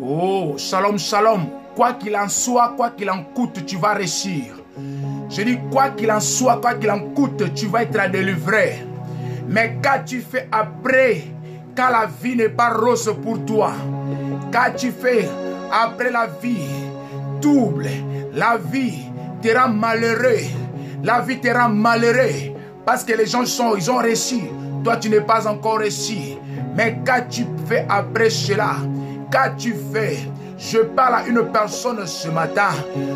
Oh, shalom, shalom. Quoi qu'il en soit, quoi qu'il en coûte, tu vas réussir. Je dis quoi qu'il en soit, quoi qu'il en coûte, tu vas être délivré. Mais qu'as-tu fait après, quand la vie n'est pas rose pour toi? Qu'as-tu fait après la vie double? La vie te rend malheureux. La vie te rend malheureux. Parce que les gens ils ont réussi. Toi, tu n'es pas encore réussi. Mais qu'as-tu fait après cela? Qu'as-tu fait? Je parle à une personne ce matin.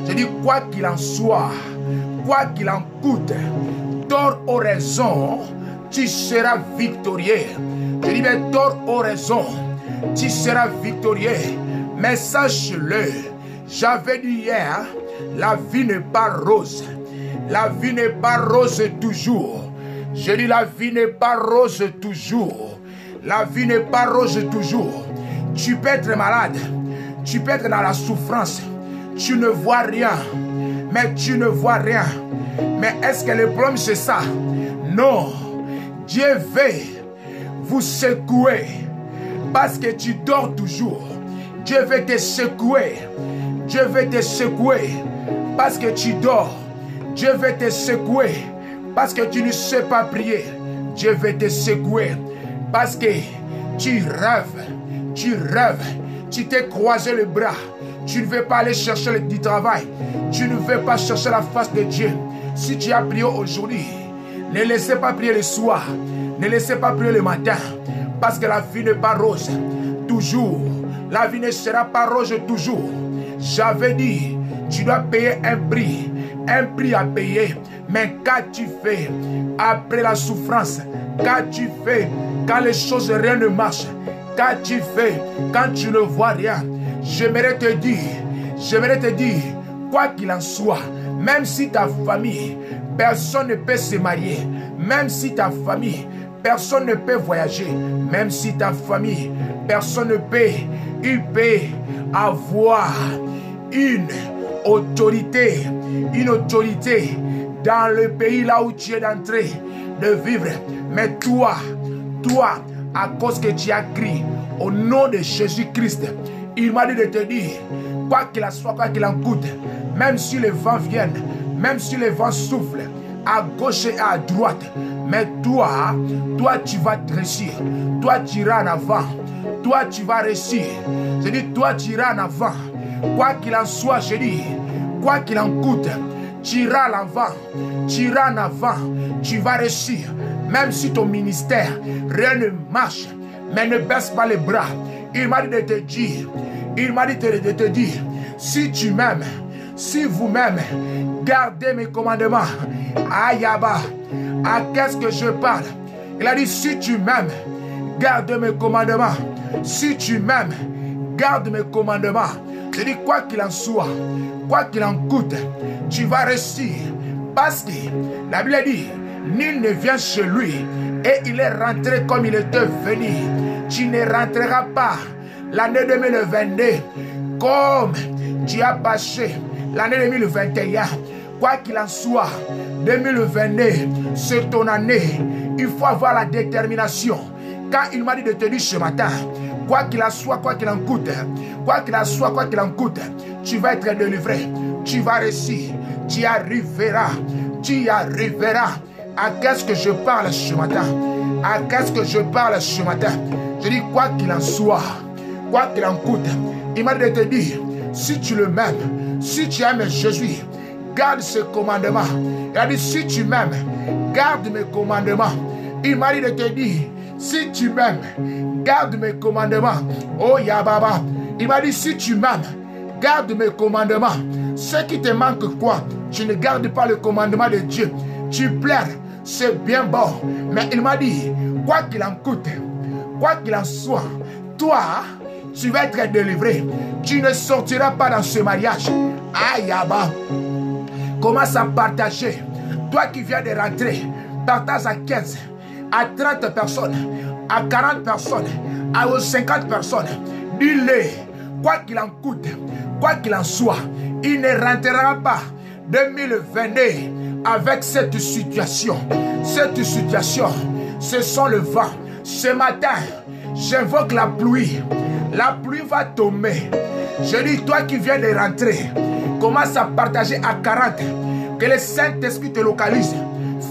Je dis quoi qu'il en soit, quoi qu'il en coûte, tort ou raison, tu seras victorieux. Je dis mais tort ou raison, tu seras victorieux. Mais sache-le, j'avais dit hier, la vie n'est pas rose. La vie n'est pas rose toujours. Je dis la vie n'est pas rose toujours. La vie n'est pas rose toujours. Tu peux être malade. Tu peux être dans la souffrance. Tu ne vois rien. Mais tu ne vois rien. Mais est-ce que le problème c'est ça? Non. Dieu veut vous secouer. Parce que tu dors toujours. Dieu veut te secouer. Dieu veut te secouer. Parce que tu dors. Dieu veut te secouer. Parce que tu ne sais pas prier. Dieu veut te secouer. Parce que tu rêves. Tu rêves. Tu t'es croisé les bras. Tu ne veux pas aller chercher du travail. Tu ne veux pas chercher la face de Dieu. Si tu as prié aujourd'hui, ne laissez pas prier le soir. Ne laissez pas prier le matin. Parce que la vie n'est pas rose. Toujours. La vie ne sera pas rose toujours. J'avais dit, tu dois payer un prix. Un prix à payer. Mais qu'as-tu fait après la souffrance? Qu'as-tu fait quand les choses rien ne marche? Qu'as-tu fait quand tu ne vois rien? J'aimerais te dire, quoi qu'il en soit, même si ta famille, personne ne peut se marier, même si ta famille, personne ne peut voyager, même si ta famille, personne ne peut, il peut avoir une autorité dans le pays là où tu es entré de vivre. Mais toi, à cause que tu as crié au nom de Jésus-Christ, il m'a dit de te dire, quoi qu'il en soit, quoi qu'il en coûte, même si les vents viennent, même si les vents soufflent, à gauche et à droite, mais toi tu vas te réussir. Toi tu iras en avant. Toi tu vas réussir. Je dis, toi tu iras en avant. Quoi qu'il en soit, je dis, quoi qu'il en coûte, tu iras en avant. Tu iras en avant. Tu vas réussir. Même si ton ministère, rien ne marche, mais ne baisse pas les bras. Il m'a dit de te dire, si tu m'aimes, si vous-même gardez mes commandements, Ayaba, à qu'est-ce que je parle? Il a dit, si tu m'aimes, garde mes commandements. Si tu m'aimes, garde mes commandements. Je dis, quoi qu'il en soit, quoi qu'il en coûte, tu vas réussir. Parce que la Bible dit, nul ne vient chez lui et il est rentré comme il était venu. Tu ne rentreras pas l'année 2022 comme tu as passé l'année 2021. Quoi qu'il en soit, 2022, c'est ton année. Il faut avoir la détermination. Quand il m'a dit de te dire ce matin, quoi qu'il en soit, quoi qu'il en coûte, quoi qu'il en soit, quoi qu'il en coûte, tu vas être délivré. Tu vas réussir. Tu arriveras. Tu arriveras. À qu'est-ce que je parle ce matin? À qu'est-ce que je parle ce matin? Je dis quoi qu'il en soit, quoi qu'il en coûte, il m'a dit de te dire, si tu le m'aimes, si tu aimes Jésus, garde ses commandements. Il a dit, si tu m'aimes, garde mes commandements. Il m'a dit de te dire, si tu m'aimes, garde mes commandements. Oh Yababa. Il m'a dit, si tu m'aimes, garde mes commandements. Ce qui te manque quoi? Tu ne gardes pas le commandement de Dieu. Tu pleures, c'est bien bon. Mais il m'a dit, quoi qu'il en coûte, quoi qu'il en soit, toi, tu vas être délivré. Tu ne sortiras pas dans ce mariage. Aïe, Abba. Commence à partager. Toi qui viens de rentrer, partage à 15, à 30 personnes, à 40 personnes, à 50 personnes. Dis-le, quoi qu'il en coûte, quoi qu'il en soit, il ne rentrera pas 2022 avec cette situation. Cette situation, ce sont le vent. Ce matin, j'invoque la pluie. La pluie va tomber. Je dis, toi qui viens de rentrer, commence à partager à 40. Que le Saint-Esprit te localise.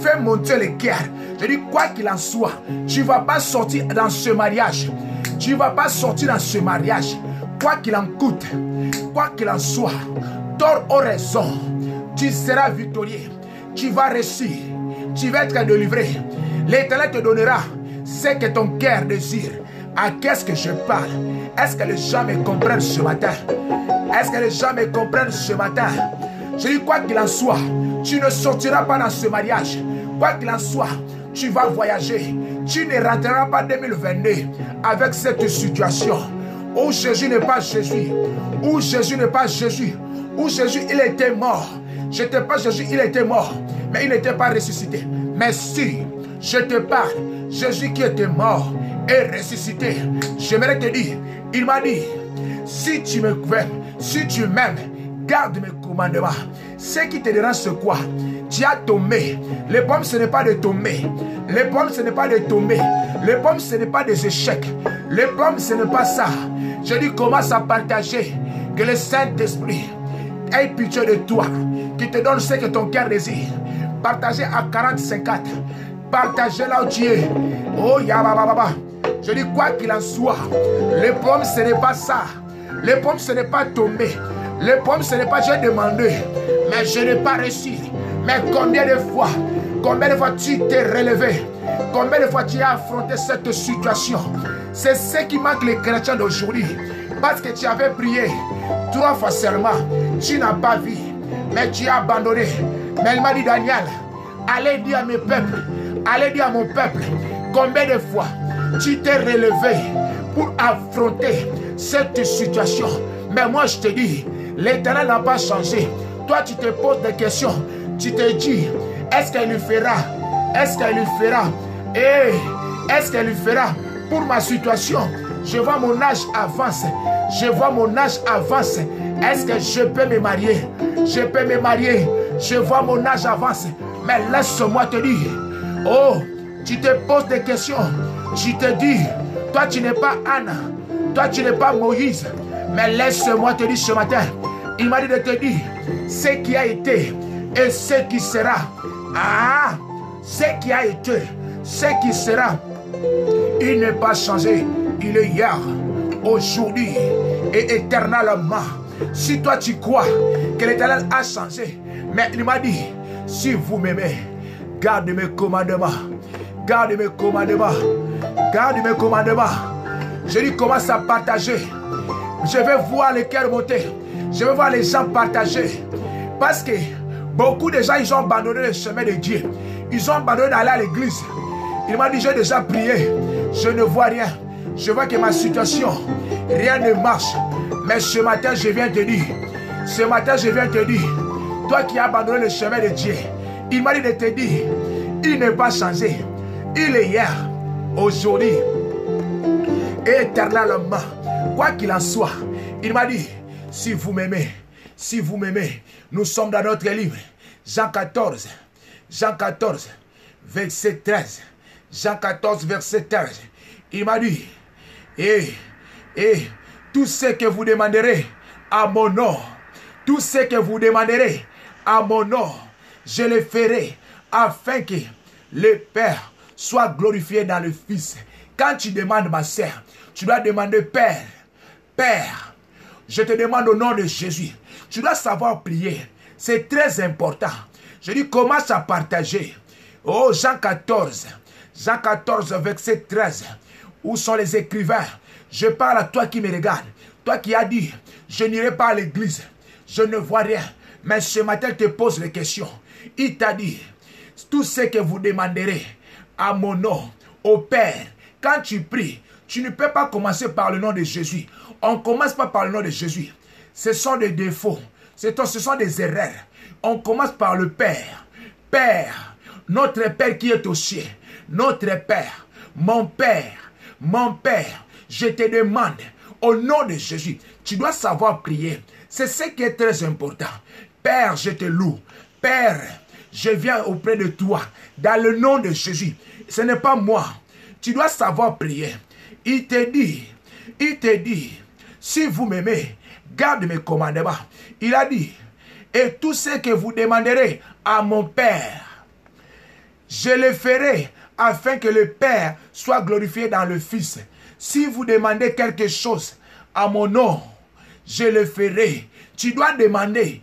Fais monter le cœur. Je dis, quoi qu'il en soit, tu ne vas pas sortir dans ce mariage. Tu ne vas pas sortir dans ce mariage. Quoi qu'il en coûte, quoi qu'il en soit, tort ou raison, tu seras victorieux. Tu vas réussir. Tu vas être délivré. L'Éternel te donnera ce que ton cœur désire. À qu'est-ce que je parle? Est-ce que les gens me comprennent ce matin? Est-ce que les gens me comprennent ce matin? Je dis, quoi qu'il en soit, tu ne sortiras pas dans ce mariage. Quoi qu'il en soit, tu vas voyager. Tu ne rentreras pas 2022 avec cette situation. Où Jésus n'est pas Jésus. Où Jésus n'est pas Jésus. Où Jésus, il était mort. Je te parle, Jésus, il était mort. Mais il n'était pas ressuscité. Mais si je te parle, Jésus qui était mort et ressuscité, j'aimerais te dire, il m'a dit, si tu me aimes, si tu m'aimes, garde mes commandements. Ce qui te dérange, c'est quoi? Tu as tombé. Les pommes, ce n'est pas de tomber. Les pommes, ce n'est pas de tomber. Les pommes, ce n'est pas des échecs. Les pommes, ce n'est pas ça. Je dis, commence à partager. Que le Saint-Esprit ait pitié de toi, qui te donne ce que ton cœur désire. Partagez à 40-50. Partagez là où tu es. Oh, yabababa. Je dis, quoi qu'il en soit, les pommes, ce n'est pas ça. Les pommes, ce n'est pas tomber. Les pommes, ce n'est pas j'ai demandé, mais je n'ai pas reçu. Mais combien de fois tu t'es relevé? Combien de fois tu as affronté cette situation? C'est ce qui manque les chrétiens d'aujourd'hui. Parce que tu avais prié 3 fois seulement, tu n'as pas vu, mais tu as abandonné. Mais il m'a dit, Daniel, allez dire à mes peuples, allez dire à mon peuple, combien de fois tu t'es relevé pour affronter cette situation. Mais moi je te dis, l'Éternel n'a pas changé. Toi tu te poses des questions. Tu te dis, est-ce qu'elle lui fera? Est-ce qu'elle lui fera? Et est-ce qu'elle lui fera pour ma situation? Je vois mon âge avance. Je vois mon âge avance. Est-ce que je peux me marier? Je peux me marier. Je vois mon âge avance. Mais laisse-moi te dire, oh, tu te poses des questions. Tu te dis, toi tu n'es pas Anna. Toi tu n'es pas Moïse. Mais laisse-moi te dire ce matin, il m'a dit de te dire ce qui a été et ce qui sera. Ah, ce qui a été, ce qui sera. Il n'est pas changé. Il est hier, aujourd'hui et éternellement. Si toi tu crois que l'Éternel a changé, mais il m'a dit, si vous m'aimez, garde mes commandements. Garde mes commandements. Garde mes commandements. Je dis, commence à partager. Je vais voir les cœurs monter. Je vais voir les gens partager. Parce que beaucoup de gens, ils ont abandonné le chemin de Dieu. Ils ont abandonné d'aller à l'église. Il m'a dit, j'ai déjà prié. Je ne vois rien. Je vois que ma situation, rien ne marche. Mais ce matin, je viens te dire. Ce matin, je viens te dire. Toi qui as abandonné le chemin de Dieu. Il m'a dit de te dire. Il n'est pas changé. Il est hier, aujourd'hui, et éternellement. Quoi qu'il en soit, il m'a dit, si vous m'aimez, nous sommes dans notre livre, Jean 14, verset 13, Jean 14, verset 13, il m'a dit, et tout ce que vous demanderez à mon nom, tout ce que vous demanderez à mon nom, je le ferai, afin que le Père soit glorifié dans le Fils. Quand tu demandes, ma sœur, tu dois demander, Père, Père, je te demande au nom de Jésus. Tu dois savoir prier. C'est très important. Je dis, commence à partager. Oh, Jean 14, verset 13. Où sont les écrivains? Je parle à toi qui me regarde. Toi qui as dit, je n'irai pas à l'église. Je ne vois rien. Mais ce matin, je te pose les questions. Il t'a dit, tout ce que vous demanderez à mon nom, au Père, quand tu pries, tu ne peux pas commencer par le nom de Jésus. On ne commence pas par le nom de Jésus. Ce sont des défauts. Ce sont des erreurs. On commence par le Père. Père, notre Père qui est au ciel. Notre Père, mon Père, je te demande au nom de Jésus. Tu dois savoir prier. C'est ce qui est très important. Père, je te loue. Père, je viens auprès de toi dans le nom de Jésus. Ce n'est pas moi. Tu dois savoir prier. Il te dit, Il te dit, si vous m'aimez, garde mes commandements. Il a dit, et tout ce que vous demanderez à mon Père, je le ferai afin que le Père soit glorifié dans le Fils. Si vous demandez quelque chose à mon nom, je le ferai. Tu dois demander,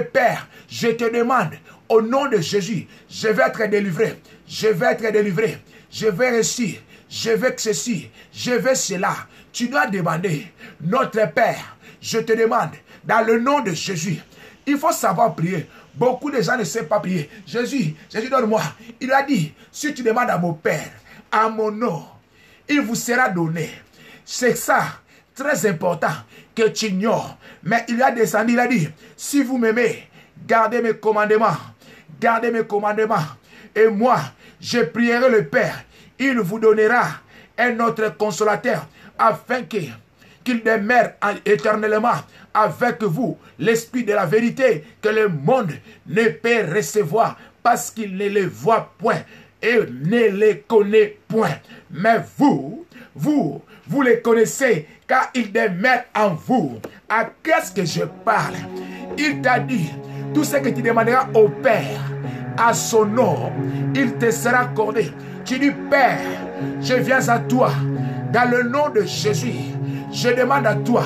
Père, je te demande, au nom de Jésus, je vais être délivré, je vais être délivré, je vais réussir, je veux ceci, je veux cela. Tu dois demander, notre Père, je te demande, dans le nom de Jésus. Il faut savoir prier. Beaucoup de gens ne savent pas prier. Jésus, donne-moi. Il a dit, si tu demandes à mon Père, à mon nom, il vous sera donné. C'est ça, très important, que tu ignores. Mais il a descendu, il a dit, si vous m'aimez, gardez mes commandements. Gardez mes commandements. Et moi, je prierai le Père. Il vous donnera un autre consolateur afin qu'il demeure éternellement avec vous, l'esprit de la vérité que le monde ne peut recevoir parce qu'il ne les voit point et ne les connaît point. Mais vous les connaissez car il demeure en vous. À qu'est-ce que je parle? Il t'a dit, tout ce que tu demanderas au Père, à son nom, il te sera accordé. Tu dis, Père, je viens à toi, dans le nom de Jésus. Je demande à toi,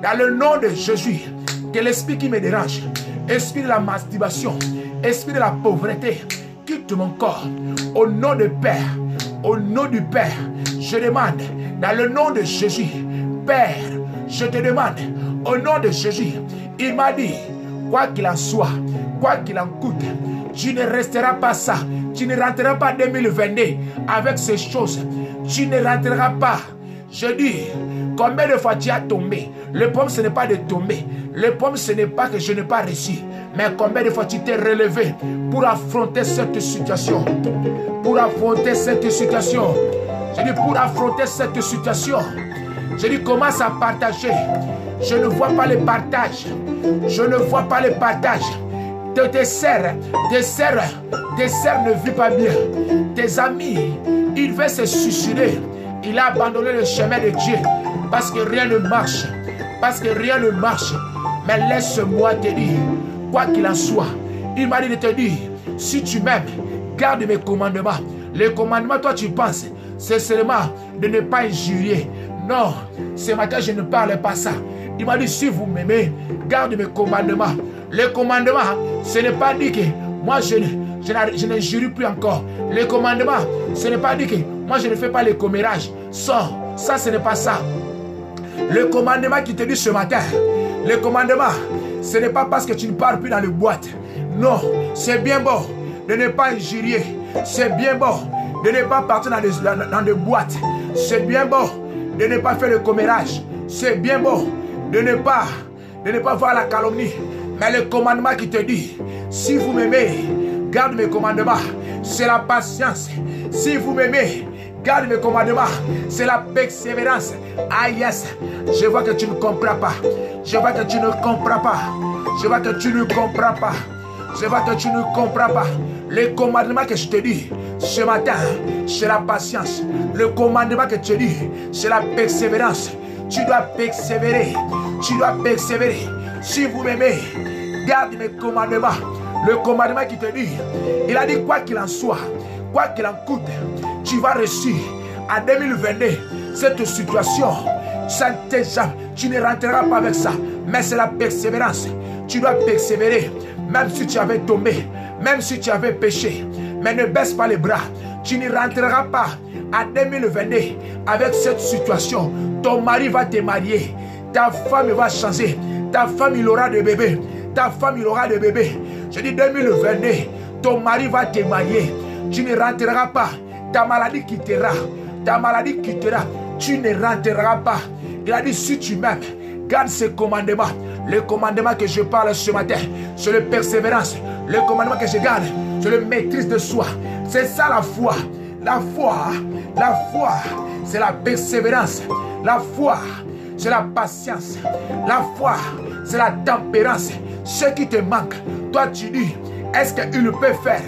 dans le nom de Jésus, que l'esprit qui me dérange, esprit de la masturbation, esprit de la pauvreté, quitte mon corps. Au nom du Père, je demande, dans le nom de Jésus, Père, je te demande, au nom de Jésus, il m'a dit, quoi qu'il en soit, quoi qu'il en coûte, tu ne resteras pas ça. Tu ne rentreras pas en 2022 avec ces choses. Tu ne rentreras pas. Je dis, combien de fois tu as tombé? Le problème, ce n'est pas de tomber. Le problème, ce n'est pas que je n'ai pas réussi. Mais combien de fois tu t'es relevé pour affronter cette situation? Pour affronter cette situation. Je dis, pour affronter cette situation. Je dis, commence à partager. Je ne vois pas le partage. Je ne vois pas le partage. Tes sœurs ne vivent pas bien. Tes amis, ils veulent se suicider. Il a abandonné le chemin de Dieu parce que rien ne marche. Parce que rien ne marche. Mais laisse-moi te dire, quoi qu'il en soit, il m'a dit de te dire, si tu m'aimes, garde mes commandements. Les commandements, toi tu penses, c'est seulement de ne pas injurier. Non, ce matin je ne parle pas ça. Il m'a dit, si vous m'aimez, garde mes commandements. Les commandements, ce n'est pas dit que moi je n'injurie plus encore. Les commandements, ce n'est pas dit que moi je ne fais pas les commérages. Ça, ce n'est pas ça. Le commandement qui te dit ce matin, le commandement, ce n'est pas parce que tu ne pars plus dans les boîtes. Non, c'est bien bon de ne pas injurier. C'est bien bon de ne pas partir dans des boîtes. C'est bien bon de ne pas faire le commérage. C'est bien bon de ne pas voir la calomnie. Mais le commandement qui te dit, si vous m'aimez, garde mes commandements, c'est la patience. Si vous m'aimez, garde mes commandements, c'est la persévérance. Ah yes, je vois que tu ne comprends pas. Je vois que tu ne comprends pas. Je vois que tu ne comprends pas. Je vois que tu ne comprends pas. Le commandement que je te dis ce matin, c'est la patience. Le commandement que je te dis, c'est la persévérance. Tu dois persévérer. Tu dois persévérer. Si vous m'aimez, garde mes commandements. Le commandement qui te dit, il a dit quoi qu'il en soit, quoi qu'il en coûte, tu vas réussir. En 2022, cette situation, tu ne rentreras pas avec ça. Mais c'est la persévérance. Tu dois persévérer. Même si tu avais tombé, même si tu avais péché. Mais ne baisse pas les bras. Tu ne rentreras pas en 2022 avec cette situation. Ton mari va te marier. Ta femme va changer. Ta femme, il aura des bébés. Ta femme, il aura des bébés. Je dis 2022, ton mari va te marier. Tu ne rentreras pas. Ta maladie quittera. Ta maladie quittera. Tu ne rentreras pas. Il a dit, si tu m'aimes, garde ces commandements. Le commandement que je parle ce matin, c'est la persévérance. Le commandement que je garde, c'est la maîtrise de soi. C'est ça la foi. La foi, c'est la persévérance. La foi, c'est la patience. La foi, c'est la tempérance. Ce qui te manque, toi tu dis, est-ce qu'il peut faire?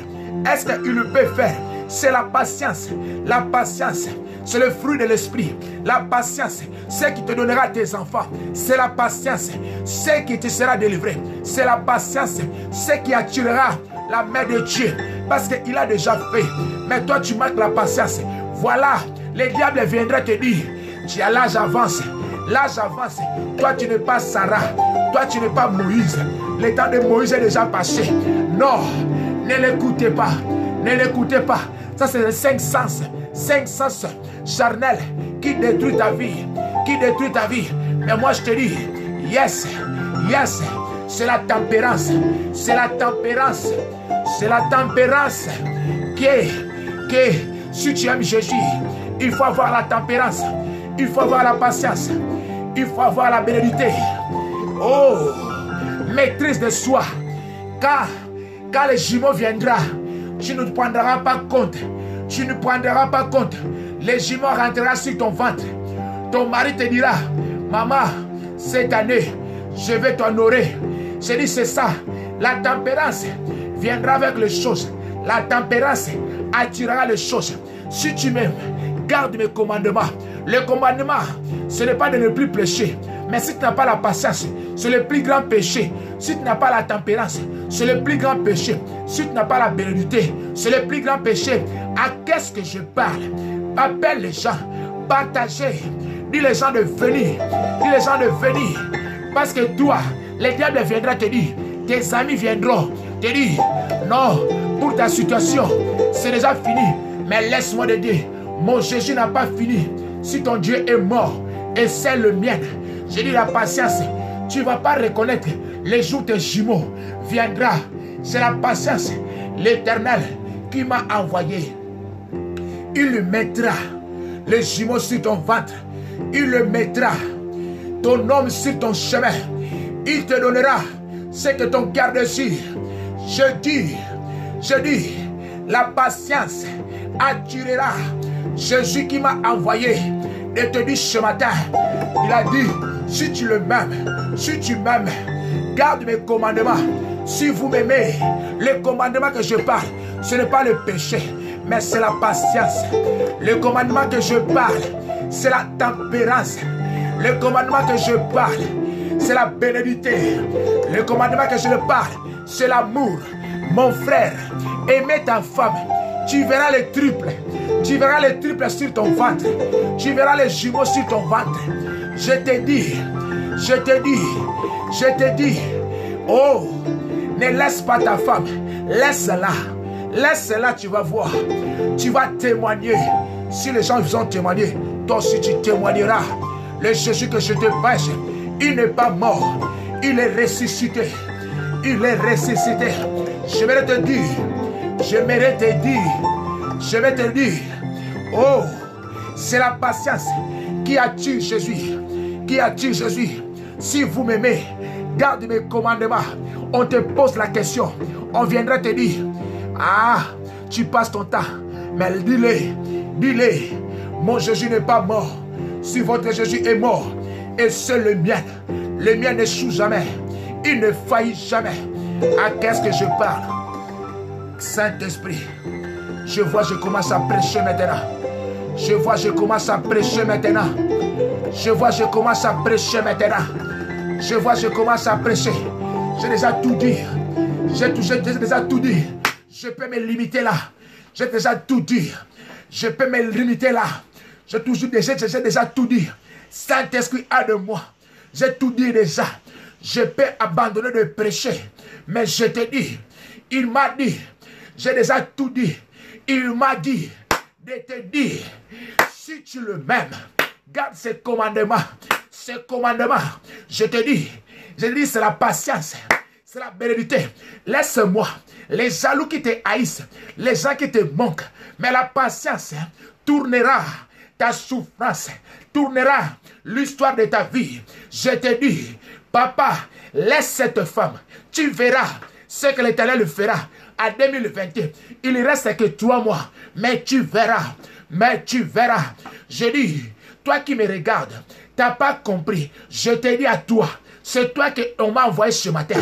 Est-ce qu'il peut faire? C'est la patience. La patience, c'est le fruit de l'esprit. La patience, c'est qui te donnera tes enfants. C'est la patience, c'est qui te sera délivré. C'est la patience, c'est qui attirera la main de Dieu. Parce qu'il a déjà fait. Mais toi, tu manques la patience. Voilà, le diable viendra te dire, tu as l'âge avance. L'âge avance. Toi, tu n'es pas Sarah. Toi, tu n'es pas Moïse. Le temps de Moïse est déjà passé. Non, ne l'écoutez pas. Ne l'écoutez pas. Ça, c'est les 5 sens charnels qui détruisent ta vie. Qui détruisent ta vie. Mais moi, je te dis, yes, yes, c'est la tempérance. C'est la tempérance. C'est la tempérance que si tu aimes Jésus, il faut avoir la tempérance. Il faut avoir la patience. Il faut avoir la bénédiction. Oh, maîtrise de soi. Quand le jumeau viendra, tu ne prendras pas compte. Tu ne prendras pas compte. Le jumeau rentrera sur ton ventre. Ton mari te dira, maman, cette année, je vais t'honorer. Je dis, c'est ça. La tempérance viendra avec les choses. La tempérance attirera les choses. Si tu m'aimes, garde mes commandements. Le commandement, ce n'est pas de ne plus pécher. Mais si tu n'as pas la patience, c'est le plus grand péché. Si tu n'as pas la tempérance, c'est le plus grand péché. Si tu n'as pas la bénédiction, c'est le plus grand péché. À qu'est-ce que je parle? Appelle les gens, partagez. Dis les gens de venir. Dis les gens de venir. Parce que toi, le diable viendra te dire, tes amis viendront te dire, non, pour ta situation, c'est déjà fini. Mais laisse-moi te dire, mon Jésus n'a pas fini. Si ton Dieu est mort et c'est le mien, j'ai dit la patience, tu ne vas pas reconnaître les jours de jumeaux viendra. C'est la patience, l'Éternel qui m'a envoyé. Il le mettra, les jumeaux sur ton ventre. Il le mettra, ton homme sur ton chemin. Il te donnera ce que ton cœur désire. Je dis, la patience attirera Jésus qui m'a envoyé. Et te dit ce matin, il a dit, si tu le m'aimes, si tu m'aimes, garde mes commandements. Si vous m'aimez, les commandements que je parle, ce n'est pas le péché, mais c'est la patience. Le commandement que je parle, c'est la tempérance. Le commandement que je parle, c'est la bénédiction. Le commandement que je parle, c'est l'amour. Mon frère, aimez ta femme. Tu verras les triples. Tu verras les triples sur ton ventre. Tu verras les jumeaux sur ton ventre. Je te dis, oh, ne laisse pas ta femme. Laisse-la. Laisse-la, tu vas voir. Tu vas témoigner. Si les gens ont témoigné, toi aussi tu témoigneras. Le Jésus que je te prêche, il n'est pas mort. Il est ressuscité. Il est ressuscité. Je vais te dire, oh, c'est la patience qui attire Jésus. Qui attire Jésus. Si vous m'aimez, garde mes commandements. On te pose la question. On viendra te dire, ah, tu passes ton temps. Mais dis-le, mon Jésus n'est pas mort. Si votre Jésus est mort, et c'est le mien n'échoue jamais. Il ne faillit jamais. À qu'est-ce que je parle? Saint-Esprit, je commence à prêcher maintenant. Je commence à prêcher maintenant. Je commence à prêcher maintenant. Je commence à prêcher. J'ai déjà tout dit. J'ai déjà tout dit. Je peux me limiter là. J'ai déjà tout dit. Je peux me limiter là. J'ai déjà tout dit. Saint-Esprit a de moi. J'ai tout dit déjà. Je peux abandonner de prêcher. Mais je te dis, il m'a dit, j'ai déjà tout dit. Il m'a dit de te dire, si tu le m'aimes, garde ses commandements. Ses commandements, je te dis, c'est la patience. C'est la bénédiction. Laisse-moi. Les jaloux qui te haïssent, les gens qui te manquent. Mais la patience tournera ta souffrance, tournera l'histoire de ta vie. Je te dis, papa, laisse cette femme. Tu verras ce que l'Éternel fera à 2021. Il reste que 3 mois. Mais tu verras. Je dis, toi qui me regardes, tu n'as pas compris. Je te dis à toi, c'est toi qu'on m'a envoyé ce matin.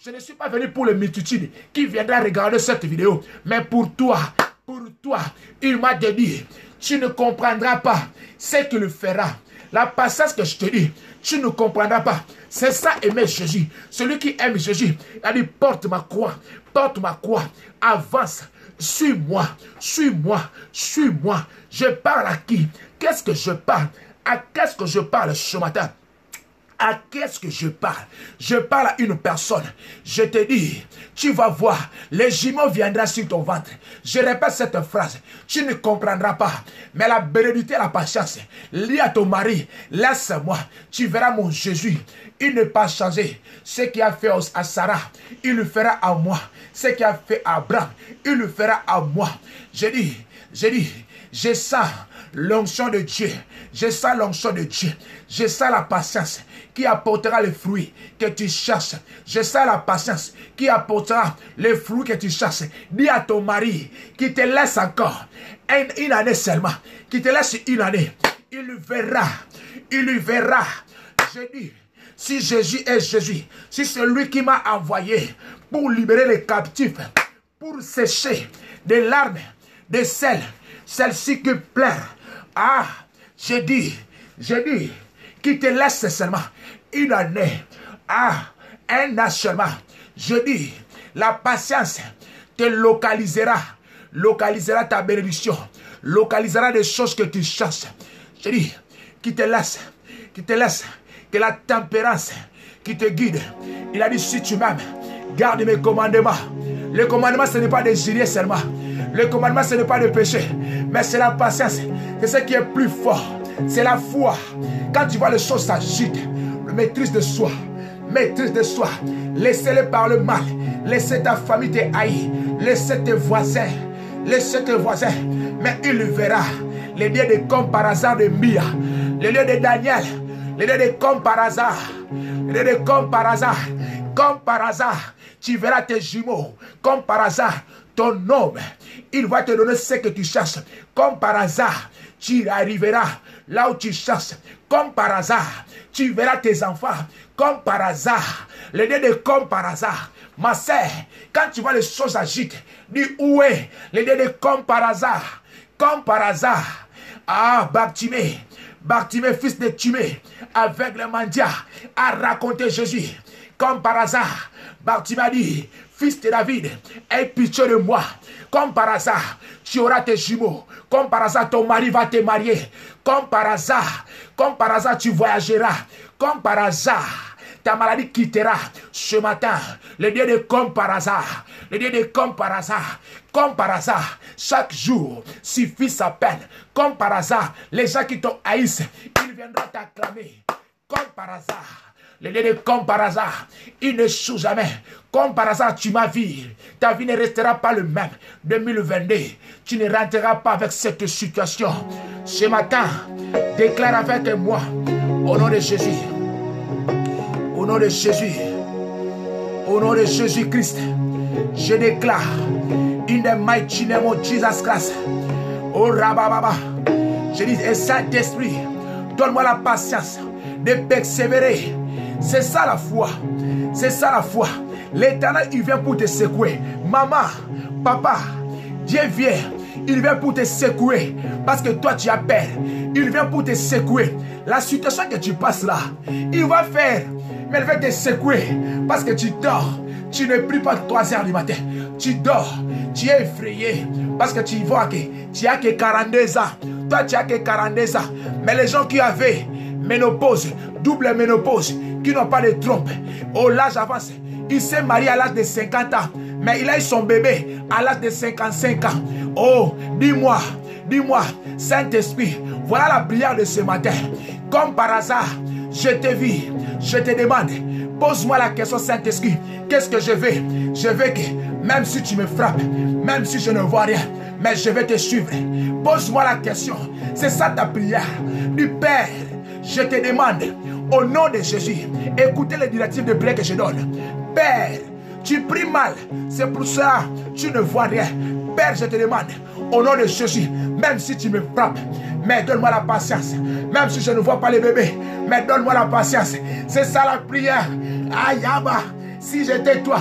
Je ne suis pas venu pour le multitude qui viendra regarder cette vidéo, mais pour toi Pour toi, il m'a dit, tu ne comprendras pas ce qu'il fera. La patience que je te dis, tu ne comprendras pas. C'est ça aimer Jésus. Celui qui aime Jésus, il a dit, porte ma croix, avance, suis-moi, suis-moi, suis-moi. Je parle à qui? Qu'est-ce que je parle? À qu'est-ce que je parle ce matin? À qu'est-ce que je parle? Je parle à une personne. Je te dis, tu vas voir, les jumeaux viendront sur ton ventre. Je répète cette phrase. Tu ne comprendras pas. Mais la bénédiction et la patience, lis à ton mari, laisse-moi. Tu verras mon Jésus. Il n'est pas changé. Ce qu'il a fait à Sarah, il le fera à moi. Ce qu'il a fait à Abraham, il le fera à moi. Je sens l'onction de Dieu. Je sens l'onction de Dieu. Je sens la patience qui apportera les fruits que tu cherches. Je sens la patience qui apportera les fruits que tu cherches. Dis à ton mari qui te laisse encore une année seulement. Qui te laisse une année. Il le verra. Il le verra. Je dis, si Jésus est Jésus, si c'est lui qui m'a envoyé pour libérer les captifs, pour sécher des larmes, des sels, celle-ci qui pleure. Ah, j'ai dit, qui te laisse seulement une année. Ah, un an seulement. Je dis, la patience te localisera ta bénédiction, localisera des choses que tu cherches. Je dis, qui te laisse, que la tempérance qui te guide. Il a dit, si tu m'aimes, garde mes commandements. Le commandement, ce n'est pas de jurer seulement. Le commandement, ce n'est pas de péché, mais c'est la patience. C'est ce qui est plus fort. C'est la foi. Quand tu vois les choses s'agitent, maîtrise de soi. Maîtrise de soi. Laissez-les parler mal. Laissez ta famille te haïr. Laissez tes voisins. Mais il le verra. Les dieux de comme par hasard de Mia. Les dieux de Daniel. Les dieux de comme par hasard. Les dieux de comme par hasard. Comme par hasard. Tu verras tes jumeaux. Comme par hasard. Ton homme, il va te donner ce que tu cherches. Comme par hasard, tu arriveras là où tu cherches. Comme par hasard, tu verras tes enfants. Comme par hasard, les dieux de comme par hasard. Ma sœur, quand tu vois les choses agites, dis où est les dieux de comme par hasard. Comme par hasard. Ah, Bartimée, fils de Timée, avec le mendiant, a raconté Jésus. Comme par hasard, Bartimée a dit, fils de David, aie pitié de moi. Comme par hasard, tu auras tes jumeaux. Comme par hasard, ton mari va te marier. Comme par hasard, tu voyageras. Comme par hasard, ta maladie quittera. Ce matin, le Dieu de comme par hasard. Le Dieu de comme par hasard. Comme par hasard, chaque jour suffit sa peine. Comme par hasard, les gens qui t'ont haïs, ils viendront t'acclamer. Comme par hasard. Le Dieu de comme par hasard, il ne joue jamais. Comme par hasard, tu m'as vu. Ta vie ne restera pas le même. 2022, tu ne rentreras pas avec cette situation. Ce matin, déclare avec moi, au nom de Jésus, au nom de Jésus, au nom de Jésus-Christ, je déclare, in the mighty name of Jesus Christ, oh Rabababa, je dis, et Saint-Esprit, donne-moi la patience de persévérer. C'est ça la foi. C'est ça la foi. L'Éternel, il vient pour te secouer. Maman, papa, Dieu vient. Il vient pour te secouer. Parce que toi, tu as peur. Il vient pour te secouer. La situation que tu passes là, il va faire. Mais il va te secouer. Parce que tu dors. Tu ne pries pas 3 heures du matin. Tu dors. Tu es effrayé. Parce que tu vois que tu as que 42 ans. Toi, tu as que 42 ans. Mais les gens qui avaient ménopause, double ménopause, qui n'ont pas de trompe, au l'âge avance, il s'est marié à l'âge de 50 ans, mais il a eu son bébé à l'âge de 55 ans. Oh, dis-moi, Saint-Esprit, voilà la prière de ce matin. Comme par hasard, je te vis, je te demande, pose-moi la question, Saint-Esprit, qu'est-ce que je veux? Je veux que, même si tu me frappes, même si je ne vois rien, mais je vais te suivre. Pose-moi la question, c'est ça ta prière. Du Père, je te demande, au nom de Jésus, écoutez les directives de prière que je donne. Père, tu pries mal, c'est pour ça que tu ne vois rien. Père, je te demande, au nom de Jésus, même si tu me frappes, mais donne-moi la patience. Même si je ne vois pas les bébés, mais donne-moi la patience. C'est ça la prière. Aïe, si j'étais toi,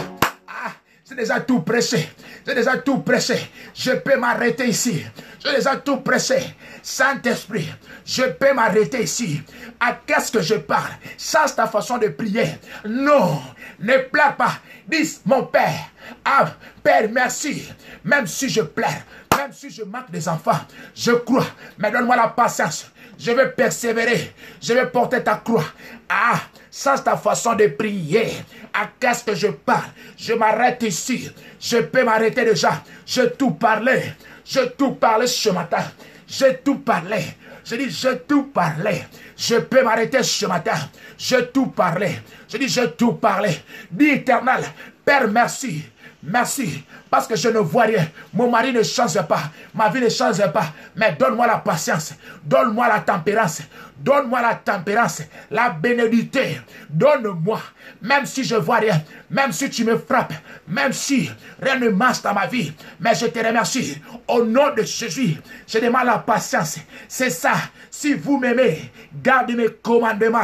j'ai déjà tout prêché. J'ai déjà tout prêché. Je peux m'arrêter ici. J'ai déjà tout prêché. Saint-Esprit, je peux m'arrêter ici. À qu'est-ce que je parle? Change ta façon de prier. Non, ne pleure pas. Dis, mon Père, ah, Père, merci. Même si je pleure, même si je manque des enfants, je crois. Mais donne-moi la patience. Je vais persévérer. Je vais porter ta croix. Ah, change ta façon de prier. À qu'est-ce que je parle? Je m'arrête ici. Je peux m'arrêter déjà. J'ai tout parlé. J'ai tout parlé ce matin. J'ai tout parlé. Je dis, j'ai tout parlé. Je peux m'arrêter ce matin. J'ai tout parlé. Je dis, j'ai tout parlé. Dis, Éternel, Père, merci. Merci, parce que je ne vois rien. Mon mari ne change pas. Ma vie ne change pas. Mais donne-moi la patience. Donne-moi la tempérance. Donne-moi la tempérance. La bénédiction. Donne-moi. Même si je ne vois rien. Même si tu me frappes. Même si rien ne marche dans ma vie. Mais je te remercie. Au nom de Jésus, je demande la patience. C'est ça. Si vous m'aimez, gardez mes commandements.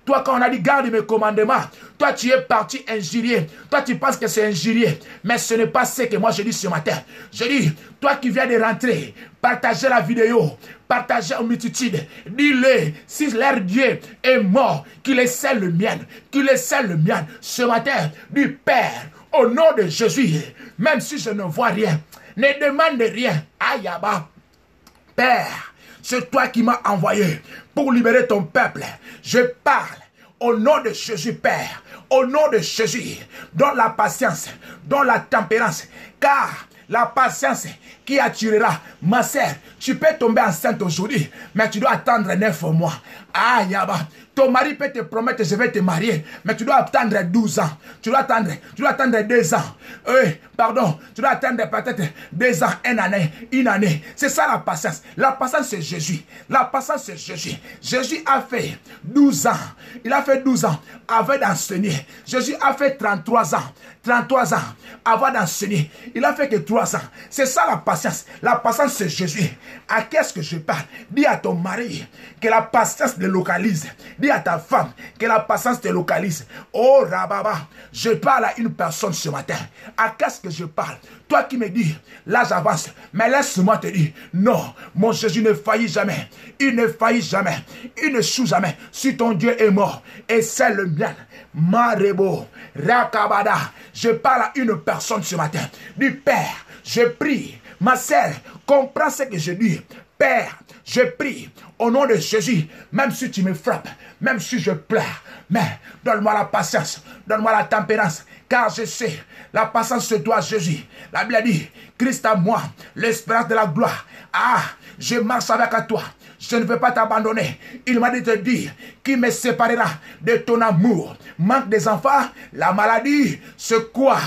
Toi, quand on a dit garde mes commandements, toi, tu es parti injurier. Toi, tu penses que c'est injurier. Mais ce n'est pas ce que moi, je dis ce matin. Je dis, toi qui viens de rentrer, partagez la vidéo, partagez aux multitudes. Dis-le, si leur Dieu est mort, qu'il est celle le mien, qu'il est celle le mien. Ce matin, du Père, au nom de Jésus, même si je ne vois rien, ne demande rien. Aïe, Abba. Père, c'est toi qui m'as envoyé pour libérer ton peuple. Je parle au nom de Jésus, Père. Au nom de Jésus, donne la patience, donne la tempérance. Car la patience qui attirera ma sœur. Tu peux tomber enceinte aujourd'hui, mais tu dois attendre 9 mois. Ah, Yaba. Ton mari peut te promettre, je vais te marier, mais tu dois attendre 12 ans. Tu dois attendre 2 ans. Pardon, tu dois attendre peut-être 2 ans, une année. C'est ça la patience. La patience, c'est Jésus. La patience, c'est Jésus. Jésus a fait 12 ans. Il a fait 12 ans avant d'enseigner. Jésus a fait 33 ans. 33 ans avant d'enseigner. Il a fait que 3 ans. C'est ça la patience. La patience, c'est Jésus. À qu'est-ce que je parle? Dis à ton mari que la patience te localise. Dis à ta femme que la patience te localise. Oh, Rababa, je parle à une personne ce matin. À qu'est-ce que je parle? Toi qui me dis, là j'avance, mais laisse-moi te dire, non, mon Jésus ne faillit jamais. Il ne faillit jamais. Il ne choue jamais. Si ton Dieu est mort, et c'est le mien. Marebo, Rakabada. Je parle à une personne ce matin. Du Père, je prie. Ma sœur, comprends ce que je dis. Père, je prie au nom de Jésus, même si tu me frappes, même si je pleure, mais donne-moi la patience, donne-moi la tempérance, car je sais, la patience c'est toi Jésus. La Bible dit, Christ à moi, l'espérance de la gloire. Ah, je marche avec toi. Je ne veux pas t'abandonner. Il m'a dit de te dire qui me séparera de ton amour. Manque des enfants, la maladie, c'est quoi?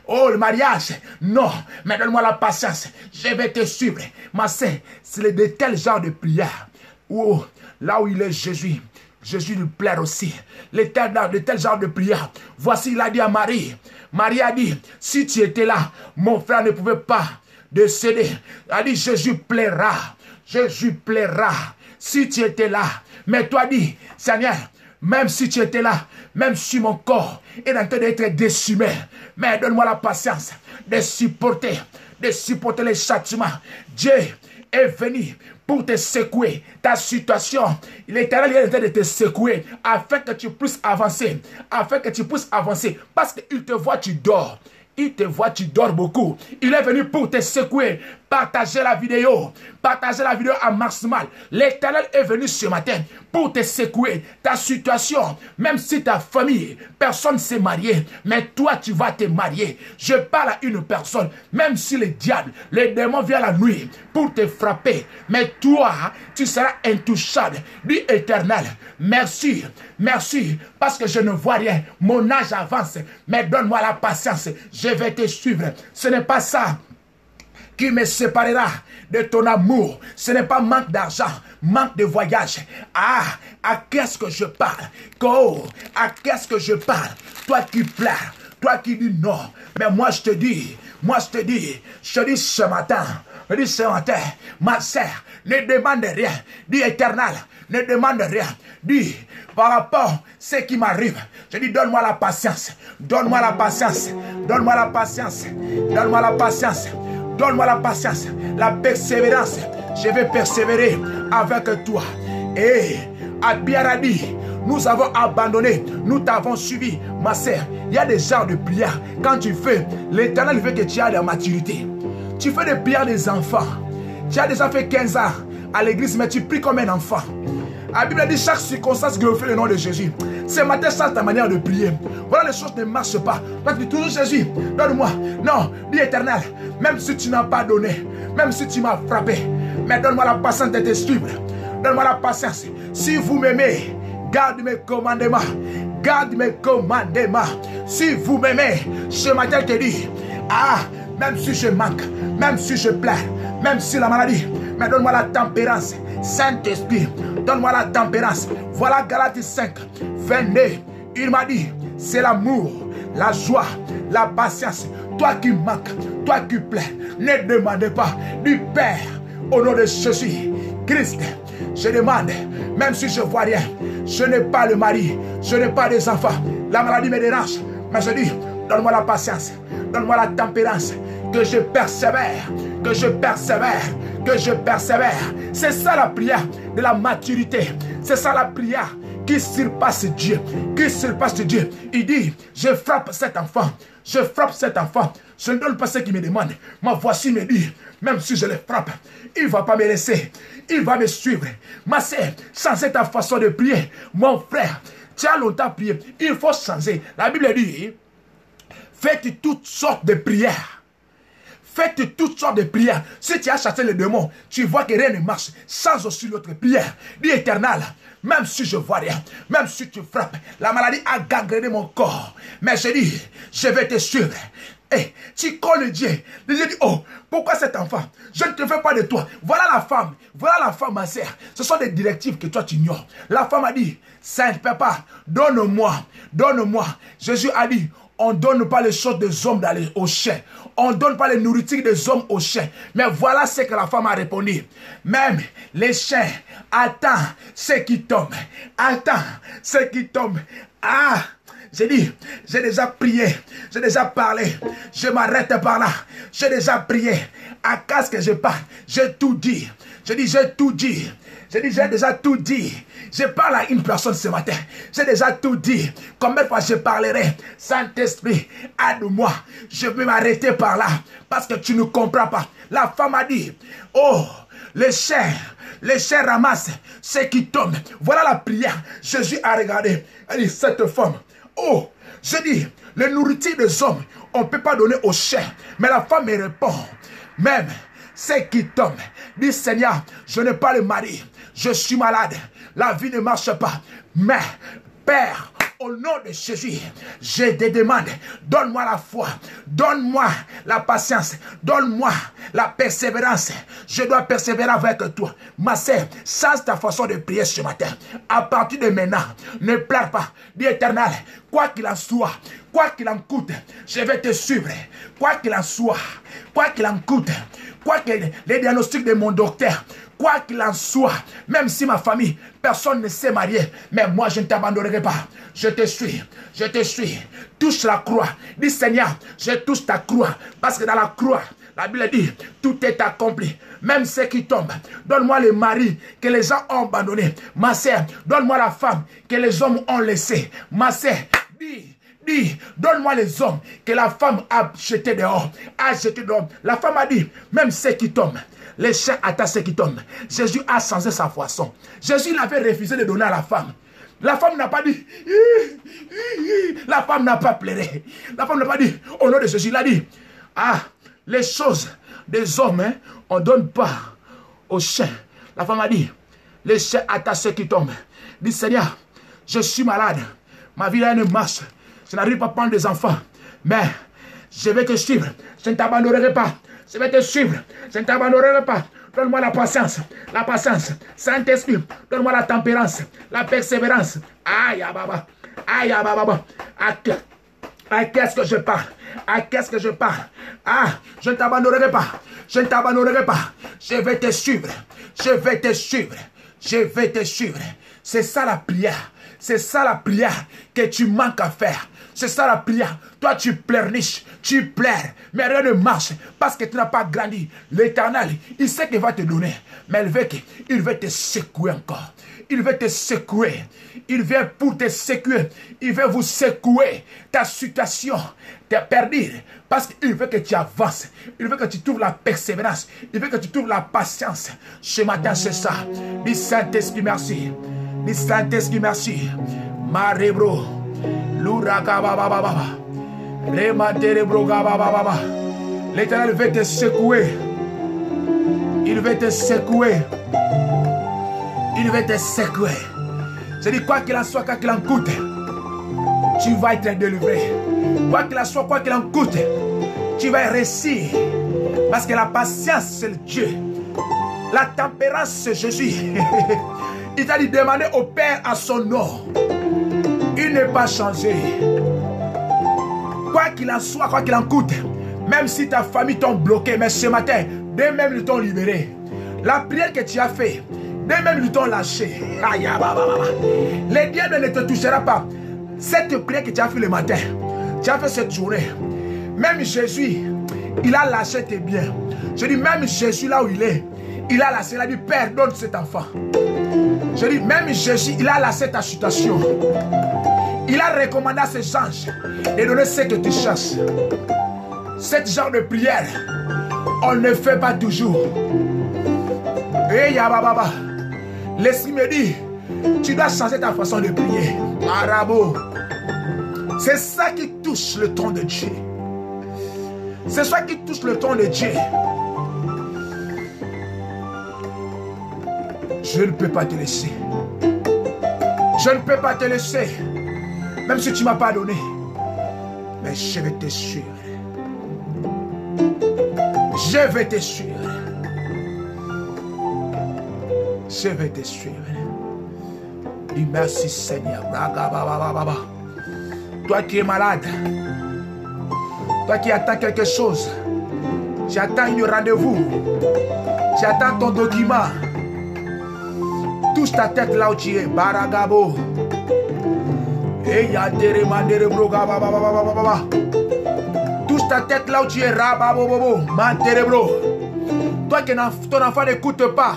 Oh, le mariage, non. Mais donne-moi la patience. Je vais te suivre. Ma sœur, c'est de tel genre de prière. Oh, là où il est Jésus, Jésus lui plaît aussi. De tel genre de prière. Voici, il a dit à Marie. Marie a dit, si tu étais là, mon frère ne pouvait pas décéder. Il a dit, Jésus plaira. Jésus plaira si tu étais là. Mais toi dis, Seigneur, même si tu étais là, même si mon corps est en train d'être décimé, mais donne-moi la patience de supporter les châtiments. Dieu est venu pour te secouer ta situation. L'Éternel est en train de te secouer afin que tu puisses avancer. Afin que tu puisses avancer. Parce qu'il te voit, tu dors. Il te voit, tu dors beaucoup. Il est venu pour te secouer. Partagez la vidéo. Partagez la vidéo à maximal. L'Éternel est venu ce matin pour te secouer ta situation. Même si ta famille, personne ne s'est marié, mais toi, tu vas te marier. Je parle à une personne, même si le diable, le démon vient la nuit pour te frapper. Mais toi, tu seras intouchable. Dis Éternel, merci, merci, parce que je ne vois rien. Mon âge avance, mais donne-moi la patience. Je vais te suivre. Ce n'est pas ça qui me séparera de ton amour. Ce n'est pas manque d'argent, manque de voyage. Ah, à qu'est-ce que je parle? Oh, à qu'est-ce que je parle? Toi qui pleures, Toi qui dis non. Mais moi je te dis ce matin, ma sœur, ne demande rien. Dis éternel, ne demande rien. Dis par rapport à ce qui m'arrive. Je dis donne-moi la patience. Donne-moi la patience. Donne-moi la patience. Donne-moi la patience. Donne-moi la patience. La persévérance. Je vais persévérer avec toi. Et à Biaradi, nous avons abandonné, nous t'avons suivi, ma sœur. Il y a des genres de prières. Quand tu fais, l'Éternel veut que tu aies la maturité. Tu fais des prières des enfants. Tu as déjà fait 15 ans à l'église, mais tu pries comme un enfant. La Bible dit chaque circonstance glorifie le nom de Jésus. Ce matin, change ta manière de prier. Voilà, les choses ne marchent pas. Toi, tu dis toujours Jésus, donne-moi. Non, dis éternel, même si tu n'as pas donné, même si tu m'as frappé, mais donne-moi la patience de te suivre. Donne-moi la patience. Si vous m'aimez, garde mes commandements. Garde mes commandements. Si vous m'aimez, ce matin, je te dis, même si je manque, même si je pleure, même si la maladie, mais donne-moi la tempérance. Saint-Esprit, donne-moi la tempérance. Voilà Galates 5, 22. Il m'a dit, c'est l'amour, la joie, la patience. Toi qui manques, toi qui pleures, ne demandez pas du Père au nom de Jésus Christ. Je demande, même si je ne vois rien, je n'ai pas le mari, je n'ai pas des enfants, la maladie me dérange, mais je dis, donne-moi la patience, donne-moi la tempérance, que je persévère, que je persévère, que je persévère. C'est ça la prière de la maturité, c'est ça la prière qui surpasse Dieu, qui surpasse Dieu. Il dit, je frappe cet enfant, je frappe cet enfant, je ne donne pas ce qu'il me demande. Ma voici me dit, même si je le frappe, il ne va pas me laisser, il va me suivre. Ma sœur, changer ta façon de prier. Mon frère, tu as longtemps prié, il faut changer. La Bible dit, faites toutes sortes de prières. Faites toutes sortes de prières. Si tu as chassé les démons, tu vois que rien ne marche. Change aussi l'autre prière. Dis éternel, même si je vois rien, même si tu frappes, la maladie a gangréné mon corps. Mais je dis, je vais te suivre. Et tu colles Dieu. Dieu dit, oh, pourquoi cet enfant? Je ne te fais pas de toi. Voilà la femme, ma sœur. Ce sont des directives que toi tu ignores. La femme a dit, Saint Papa, donne-moi, donne-moi. Jésus a dit, on ne donne pas les choses des hommes aux chiens. On ne donne pas les nourritures des hommes aux chiens. Mais voilà ce que la femme a répondu. Même les chiens attendent ce qui tombe. Attends ce qui tombe. J'ai dit, j'ai déjà prié, j'ai déjà parlé, je m'arrête par là, j'ai déjà prié, à casque que je parle, j'ai tout dit, j'ai dit, j'ai tout dit, j'ai dit, j'ai déjà tout dit, je parle à une personne ce matin, j'ai déjà tout dit, combien de fois je parlerai, Saint-Esprit, aide-moi, je vais m'arrêter par là, parce que tu ne comprends pas. La femme a dit, oh, les chiens ramassent ce qui tombe, voilà la prière. Jésus a regardé, elle dit, cette femme, oh, je dis, les nourritures des hommes, on ne peut pas donner aux chiens. Mais la femme me répond, même ce qui tombe, dit Seigneur, je n'ai pas le mari, je suis malade, la vie ne marche pas. Mais, Père, au nom de Jésus, je te demande, donne-moi la foi, donne-moi la patience, donne-moi la persévérance. Je dois persévérer avec toi. Ma sœur, change ta façon de prier ce matin. À partir de maintenant, ne pleure pas. Dis éternel, quoi qu'il en soit, quoi qu'il en coûte, je vais te suivre. Quoi qu'il en soit, quoi qu'il en coûte, quoi que les diagnostics de mon docteur, quoi qu'il en soit, même si ma famille, personne ne s'est marié, mais moi je ne t'abandonnerai pas. Je te suis, je te suis. Touche la croix. Dis Seigneur, je touche ta croix. Parce que dans la croix, la Bible dit, tout est accompli. Même ce qui tombe. Donne-moi le mari que les gens ont abandonné. Ma sœur, donne-moi la femme que les hommes ont laissée. Ma sœur, dis, donne-moi les hommes que la femme a jetés dehors. La femme a dit, même ce qui tombe. Les chiens attendent ce qui tombe. Jésus a changé sa façon. Jésus l'avait refusé de donner à la femme. La femme n'a pas dit, la femme n'a pas pleuré. La femme n'a pas dit, au nom de Jésus, il a dit, les choses des hommes, on ne donne pas aux chiens. La femme a dit, les chiens attendent ce qui tombe. Dit Seigneur, je suis malade, ma vie ne marche, je n'arrive pas à prendre des enfants, mais je vais te suivre, je ne t'abandonnerai pas, je vais te suivre, je ne t'abandonnerai pas. Donne-moi la patience, Saint-Esprit, donne-moi la tempérance, la persévérance. Aïe, baba, À qu'est-ce que je pars? À qu'est-ce que je pars? Ah, je ne t'abandonnerai pas. Je ne t'abandonnerai pas. Je vais te suivre. Je vais te suivre. Je vais te suivre. C'est ça la prière. C'est ça la prière que tu manques à faire. C'est ça la prière. Toi, tu pleurniches, tu pleures, mais rien ne marche parce que tu n'as pas grandi. L'Éternel, il sait qu'il va te donner, mais il veut te secouer encore. Il veut te secouer. Il vient pour te secouer. Il veut vous secouer. Ta situation t'es perdu parce qu'il veut que tu avances. Il veut que tu trouves la persévérance. Il veut que tu trouves la patience. Ce matin, c'est ça. Dis Saint-Esprit, merci. Dis Saint-Esprit, merci. Marebro. L'Ouragabababa. Rematerebro Gabababa. L'Éternel veut te secouer. Il veut te secouer. Il veut te secouer. Je dis quoi qu'il en soit, quoi qu'il en coûte, tu vas être délivré. Quoi qu'il en soit, quoi qu'il en coûte, tu vas réussir. Parce que la patience, c'est le Dieu. La tempérance, c'est Jésus. Il t'a dit demander au Père à son nom. Il n'est pas changé. Quoi qu'il en soit, quoi qu'il en coûte, même si ta famille t'ont bloqué, mais ce matin, dès même ils t'ont libéré. La prière que tu as fait, dès même ils t'ont lâché. Les diables ne te touchera pas. Cette prière que tu as fait le matin, tu as fait cette journée. Même Jésus, il a lâché tes biens. Je dis, même Jésus là où il est, il a lâché, il a dit, Père, donne cet enfant. Je dis, même Jésus, il a lâché ta situation. Il a recommandé à ses anges de donner ce que tu cherches. Ce genre de prière, on ne fait pas toujours. Et Yababa, l'esprit me dit, tu dois changer ta façon de prier. Marabo. C'est ça qui touche le trône de Dieu. C'est ça qui touche le trône de Dieu. Je ne peux pas te laisser. Je ne peux pas te laisser. Même si tu ne m'as pas donné. Mais je vais te suivre. Je vais te suivre. Je vais te suivre. Dis merci Seigneur. Toi qui es malade. Toi qui attends quelque chose. J'attends un rendez-vous. J'attends ton document. Touche ta tête là où tu es. Baragabo. Touche ta tête là où tu es. Rababobobo. Manterebro. Toi que ton enfant n'écoute pas.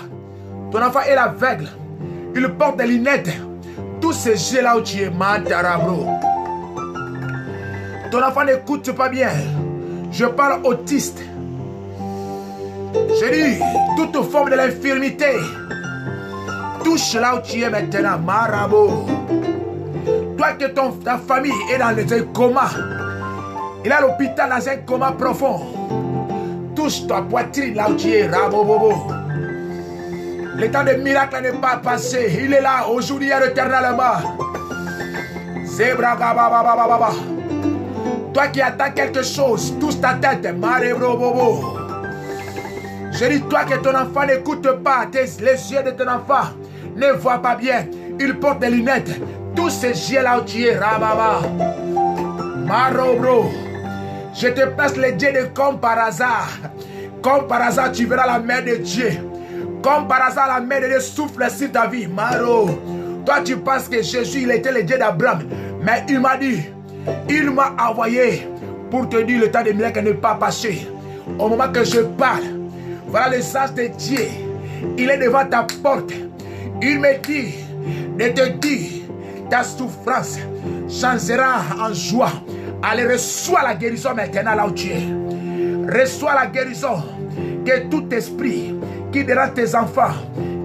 Ton enfant est aveugle. Il porte des lunettes. Tous ces yeux là où tu es. Mantarabro. Ton enfant n'écoute pas bien. Je parle autiste. Je dis toute forme de l'infirmité. Touche là où tu es maintenant. Marabo. Toi que ta famille est dans un coma. Il est à l'hôpital dans un coma profond. Touche ta poitrine là où tu es. Rabobobo. Le temps de miracle n'est pas passé. Il est là aujourd'hui et éternellement. Zebra gababababa. Toi qui attends quelque chose, touche ta tête. Marebro bobo. Je dis toi que ton enfant n'écoute pas. Les yeux de ton enfant ne voient pas bien. Il porte des lunettes. Tous ces yeux là où tu es. Rababa. Marobro. Je te passe les dieux de comme par hasard. Comme par hasard, tu verras la main de Dieu. Comme par hasard, la main de Dieu souffle sur ta vie. Maro. Toi, tu penses que Jésus, il était le Dieu d'Abraham. Mais il m'a dit, il m'a envoyé pour te dire le temps des miracles n'est pas passé. Au moment que je parle, voilà le sens de Dieu. Il est devant ta porte. Il me dit de te dire ta souffrance changera en joie. Allez, reçois la guérison maintenant là où tu es. Reçois la guérison. Que tout esprit qui dérange tes enfants,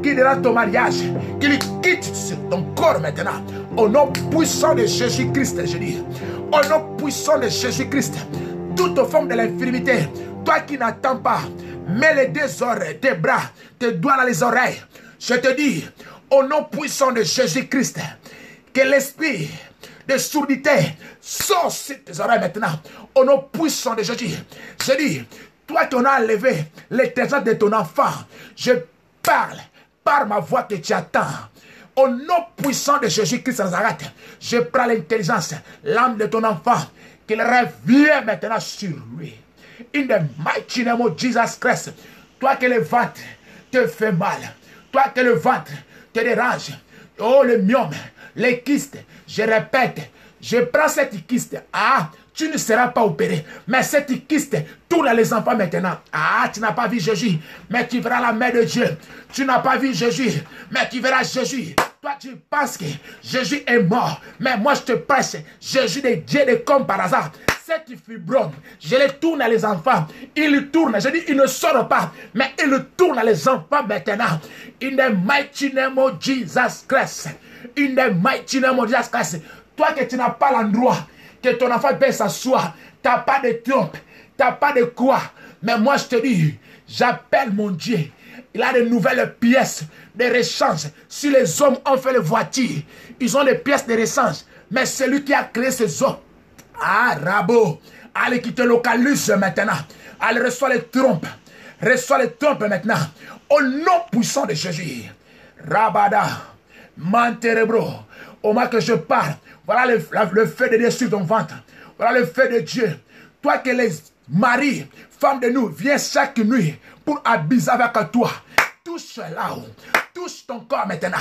qui dérange ton mariage, qu'il quitte ton corps maintenant. Au nom puissant de Jésus-Christ, je dis. Au nom puissant de Jésus-Christ. Toute forme de l'infirmité, toi qui n'attends pas, mets les deux oreilles, tes bras, tes doigts dans les oreilles. Je te dis, au nom puissant de Jésus-Christ, que l'esprit de sourdité sort sur tes oreilles maintenant. Au nom puissant de Jésus. Je dis, toi qui en as enlevé l'éternel de ton enfant, je parle par ma voix que tu attends. Au nom puissant de Jésus-Christ de Nazareth, je prends l'intelligence, l'âme de ton enfant qu'il revienne maintenant sur lui. In the mighty name of Jesus Christ. Toi que le ventre te fait mal, toi que le ventre te dérange, oh le myome, les kystes, je répète, je prends cette kyste, tu ne seras pas opéré. Mais cette kyste tourne les enfants maintenant. Tu n'as pas vu Jésus, mais tu verras la main de Dieu. Tu n'as pas vu Jésus, mais tu verras Jésus. Toi, tu penses que Jésus est mort. Mais moi, je te prêche, Jésus de Dieu est comme par hasard. Cette fibrome, je les tourne à les enfants. Il tourne, je dis, il ne sort pas, mais il tourne à les enfants maintenant. In the mighty name of Jesus Christ. In the mighty name of Jesus Christ. Toi que tu n'as pas l'endroit que ton enfant peut s'asseoir, tu n'as pas de trompe, tu n'as pas de quoi. Mais moi je te dis, j'appelle mon Dieu. Il a de nouvelles pièces de rechange. Si les hommes ont fait les voitures, ils ont des pièces de rechange. Mais celui qui a créé ces hommes, Rabo, allez qui te localise maintenant. Allez, reçois les trompes. Reçois les trompes maintenant. Au nom puissant de Jésus. Rabada, Manterebro. Au moment que je parle, voilà le feu de Dieu sur ton ventre. Voilà le feu de Dieu. Toi que les maris, femmes de nous, viennent chaque nuit pour abuser avec toi. Touche là-haut. Touche ton corps maintenant.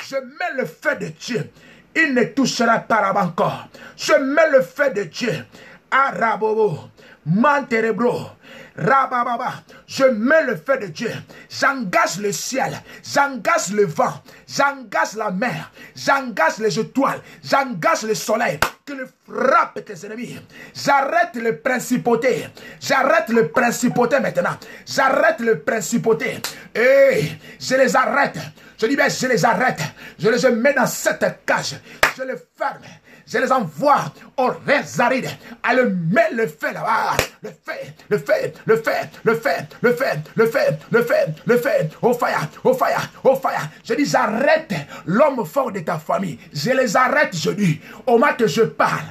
Je mets le feu de Dieu. Il ne touchera pas là-bas encore. Je mets le feu de Dieu. Arabobo, Manterebro, Rabababa. Je mets le feu de Dieu. J'engage le ciel. J'engage le vent. J'engage la mer. J'engage les étoiles. J'engage le soleil. Qu'il frappe tes ennemis. J'arrête les principautés. J'arrête les principautés maintenant. J'arrête les principautés. Et je les arrête. Je dis bien, je les arrête. Je les mets dans cette cage. Je les ferme. Je les envoie aux reins arides. Elle met le feu là-bas. Le feu, le feu, le feu, le feu, le feu, le feu, le feu, le feu. Au fire, au fire, au fire. Je dis, j'arrête l'homme fort de ta famille. Je les arrête, je dis. Au moment que je parle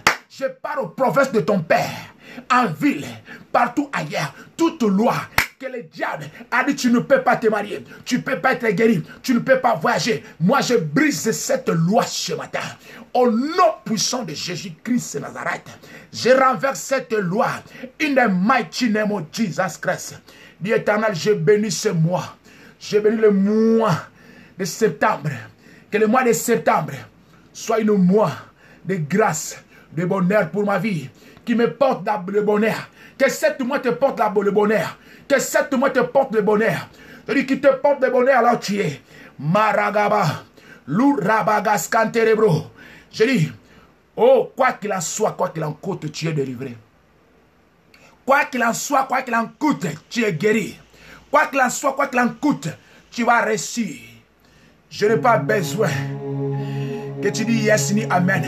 aux provinces de ton père. En ville, partout ailleurs. Toute loi que le diable a dit, tu ne peux pas te marier, tu ne peux pas être guéri, tu ne peux pas voyager. Moi, je brise cette loi ce matin. Au nom puissant de Jésus-Christ de Nazareth, je renverse cette loi. In the mighty name of Jesus Christ. Dieu éternel, je bénis ce mois. Je bénis le mois de septembre. Que le mois de septembre soit un mois de grâce, de bonheur pour ma vie. Qui me porte le bonheur. Que cette mois te porte le bonheur. Que cette mois te porte le bonheur. Celui qui te porte le bonheur là où tu es. Maragaba. Lourabagas canterebro. Je dis, oh, quoi qu'il en soit, quoi qu'il en coûte, tu es délivré. Quoi qu'il en soit, quoi qu'il en coûte, tu es guéri. Quoi qu'il en soit, quoi qu'il en coûte, tu vas réussir. Je n'ai pas besoin que tu dis yes ni amen.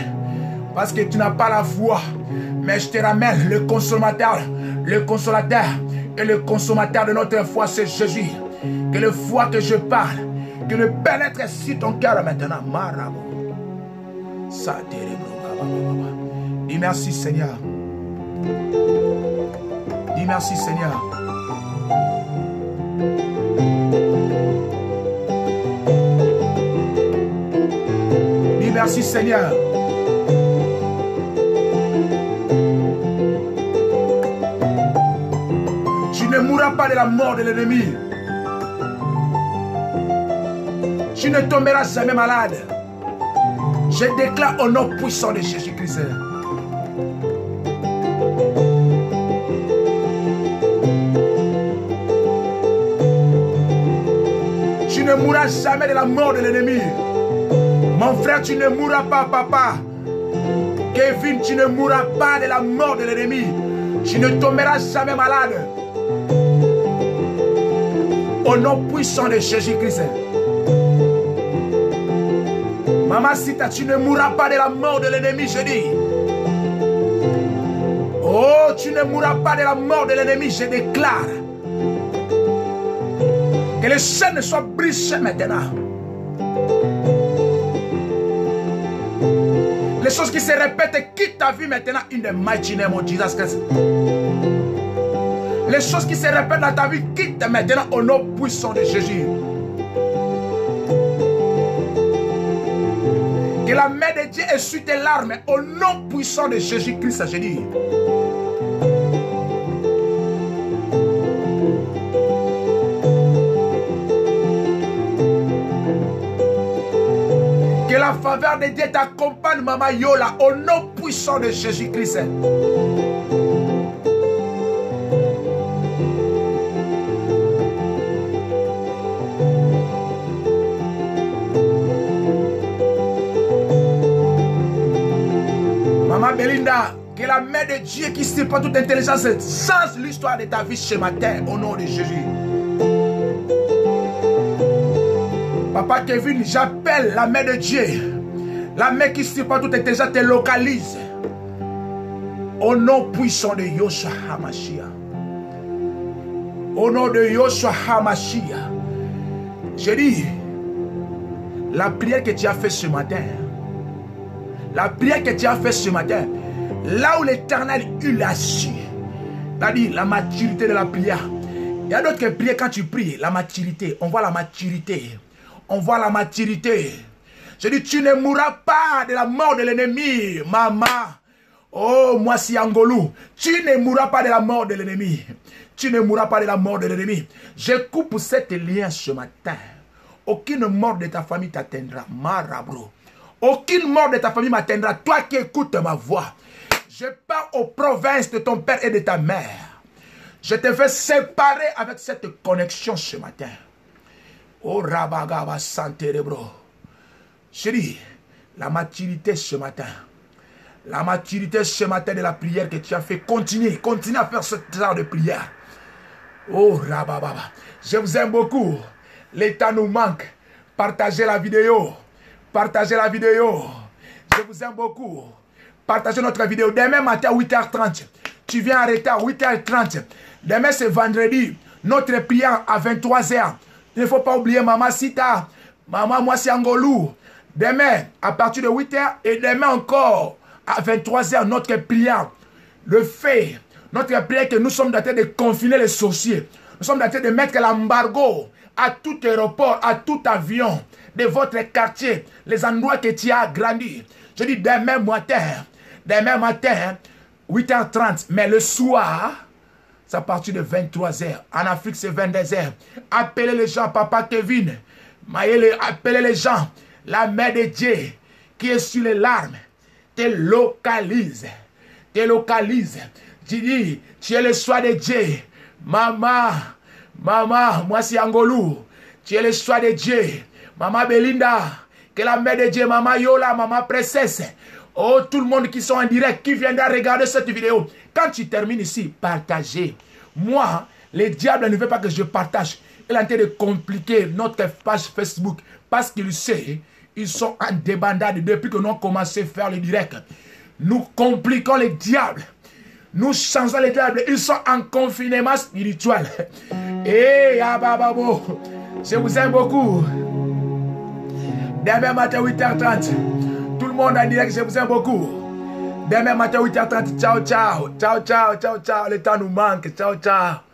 Parce que tu n'as pas la foi. Mais je te ramène le consommateur. Le consolateur et le consommateur de notre foi, c'est Jésus. Que le foi que je parle, que le pénètre sur ton cœur maintenant. Marabo. Ça terrible. Dis merci Seigneur. Dis merci Seigneur. Dis merci Seigneur. Tu ne mourras pas de la mort de l'ennemi. Tu ne tomberas jamais malade. Je déclare au nom puissant de Jésus-Christ. Tu ne mourras jamais de la mort de l'ennemi. Mon frère, tu ne mourras pas, papa. Kevin, tu ne mourras pas de la mort de l'ennemi. Tu ne tomberas jamais malade. Au nom puissant de Jésus-Christ. Maman Sita, tu ne mourras pas de la mort de l'ennemi, je dis. Oh, tu ne mourras pas de la mort de l'ennemi, je déclare. Que les chaînes soient brisées maintenant. Les choses qui se répètent, quitte ta vie maintenant, in the mighty name of Jesus Christ. Les choses qui se répètent dans ta vie, quitte maintenant au nom puissant de Jésus. Que Que la main de Dieu essuie tes larmes au nom puissant de Jésus-Christ, je dis. Que la faveur de Dieu t'accompagne, Maman Yola, au nom puissant de Jésus-Christ. Maman Belinda, que la main de Dieu qui surpasse toute intelligence change l'histoire de ta vie ce matin, au nom de Jésus. Papa Kevin, j'appelle la main de Dieu. La main qui surpasse toute intelligence te localise. Au nom puissant de Yoshua HaMashiach. Au nom de Yoshua HaMashiach. Je dis, la prière que tu as faite ce matin, la prière que tu as faite ce matin, là où l'Éternel il a su, c'est-à-dire la maturité de la prière. Il y a d'autres prières quand tu pries, la maturité, on voit la maturité. On voit la maturité. Je dis, tu ne mourras pas de la mort de l'ennemi, maman. Oh, moi si Angolou, tu ne mourras pas de la mort de l'ennemi. Tu ne mourras pas de la mort de l'ennemi. Je coupe cet lien ce matin. Aucune mort de ta famille t'atteindra, marabro. Aucune mort de ta famille m'atteindra. Toi qui écoutes ma voix, je pars aux provinces de ton père et de ta mère. Je te fais séparer avec cette connexion ce matin. Oh Rabagaba Santerebro. Chérie, la maturité ce matin. La maturité ce matin de la prière que tu as fait. Continue à faire ce genre de prière. Oh Rabababa. Je vous aime beaucoup. L'état nous manque. Partagez la vidéo. Partagez la vidéo. Je vous aime beaucoup. Partagez notre vidéo. Demain matin à 8h30. Tu viens arrêter à 8h30. Demain c'est vendredi. Notre prière à 23h. Il ne faut pas oublier Maman Sita, Maman Mwasi Angolou. Demain, à partir de 8h et demain encore, à 23h, notre prière. Le fait, notre prière que nous sommes en train de confiner les sorciers. Nous sommes en train de mettre l'embargo à tout aéroport, à tout avion de votre quartier, les endroits que tu as grandi. Je dis demain matin, 8h30, mais le soir, c'est à partir de 23h. En Afrique, c'est 22h. Appelez les gens, Papa Kevin. Appelez les gens. La main de Dieu qui est sur les larmes te localise. Te localise. Tu dis, tu es le choix de Dieu. Maman, moi c'est Angolou. Tu es le choix de Dieu. Maman Belinda, que la main de Dieu, Maman Yola, Maman Princesse. Oh, tout le monde qui sont en direct, qui viendra regarder cette vidéo. Quand tu termines ici, partagez. Moi, le diable ne veut pas que je partage. Il est en train de compliquer notre page Facebook. Parce qu'il sait, ils sont en débandade depuis que nous avons commencé à faire le direct. Nous compliquons le diable. Nous changeons le diable. Ils sont en confinement spirituel. Et Abababo, je vous aime beaucoup. Demain matin 8h30. Tout le monde en direct, je vous aime beaucoup. Demain matin 8h30, ciao, ciao. Ciao, ciao, ciao, ciao. Le temps nous manque. Ciao, ciao.